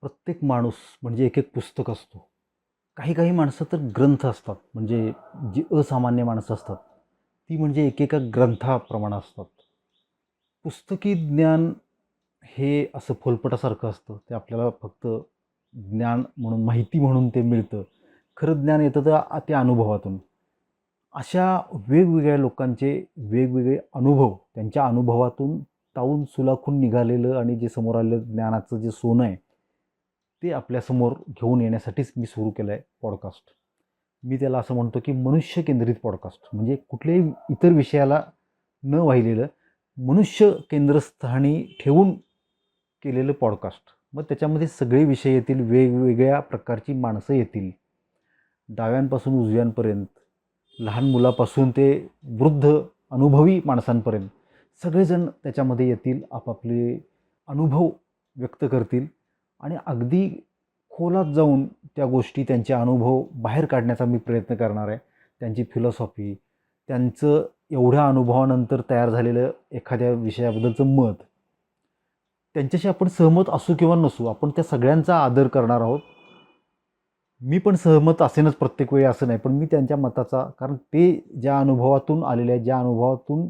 प्रत्येक माणूस म्हणजे एक एक पुस्तक असतो. काही काही माणसं तर ग्रंथ असतात. म्हणजे जी असामान्य माणसं असतात, ती म्हणजे एकेका ग्रंथाप्रमाणे असतात. पुस्तकी ज्ञान हे असं फुलपटासारखं असतं. ते आपल्याला फक्त ज्ञान म्हणून, माहिती म्हणून ते मिळतं. खरं ज्ञान येतं तर त्या अनुभवातून. अशा वेगवेगळ्या लोकांचे वेगवेगळे अनुभव, त्यांच्या अनुभवातून तावून सुलाखून निघालेलं आणि जे समोर आलेलं ज्ञानाचं जे सोनं आहे, ते आपल्यासमोर घेऊन येण्यासाठीच मी सुरू केलं आहे पॉडकास्ट. मी त्याला असं म्हणतो की मनुष्य केंद्रित पॉडकास्ट. म्हणजे कुठल्याही इतर विषयाला न वाहिलेलं, मनुष्य केंद्रस्थानी ठेवून केलेलं पॉडकास्ट. मग त्याच्यामध्ये सगळे विषय येतील, वेगवेगळ्या प्रकारची माणसं येतील. डाव्यांपासून उजव्यांपर्यंत, लहान मुलापासून ते वृद्ध अनुभवी माणसांपर्यंत सगळेजण त्याच्यामध्ये येतील, आपापले अनुभव व्यक्त करतील आणि अगदी खोलात जाऊन त्या गोष्टी, त्यांचे अनुभव बाहेर काढण्याचा मी प्रयत्न करणार आहे. त्यांची फिलॉसॉफी, त्यांचं एवढ्या अनुभवानंतर तयार झालेलं एखाद्या विषयाबद्दलचं मत, त्यांच्याशी आपण सहमत असू किंवा नसू, आपण त्या सगळ्यांचा आदर करणार आहोत. मी पण सहमत असेनच प्रत्येक वेळी असं नाही, पण मी त्यांच्या मताचा, कारण ते ज्या अनुभवातून आलेले आहेत, ज्या अनुभवातून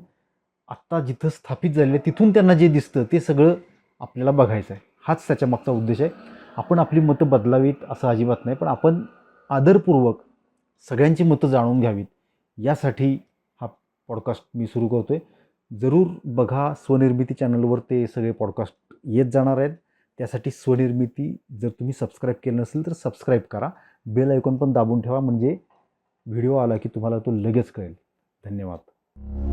आत्ता जिथं स्थापित झालेलं आहे, तिथून त्यांना जे दिसतं ते सगळं आपल्याला बघायचं आहे. हाच त्याच्या मागचा उद्देश आहे. आपण आपली मतं बदलावीत असं अजिबात नाही, पण आपण आदरपूर्वक सगळ्यांची मतं जाणून घ्यावीत, यासाठी हा पॉडकास्ट मी सुरू करतो आहे. जरूर बघा, स्वनिर्मिती चॅनलवर ते सगळे पॉडकास्ट येत जाणार आहेत. त्यासाठी स्वनिर्मिती जर तुम्ही सबस्क्राईब केलं नसेल तर सबस्क्राईब करा. बेल आयकॉन पण दाबून ठेवा, म्हणजे व्हिडिओ आला की तुम्हाला तो लगेच कळेल. धन्यवाद.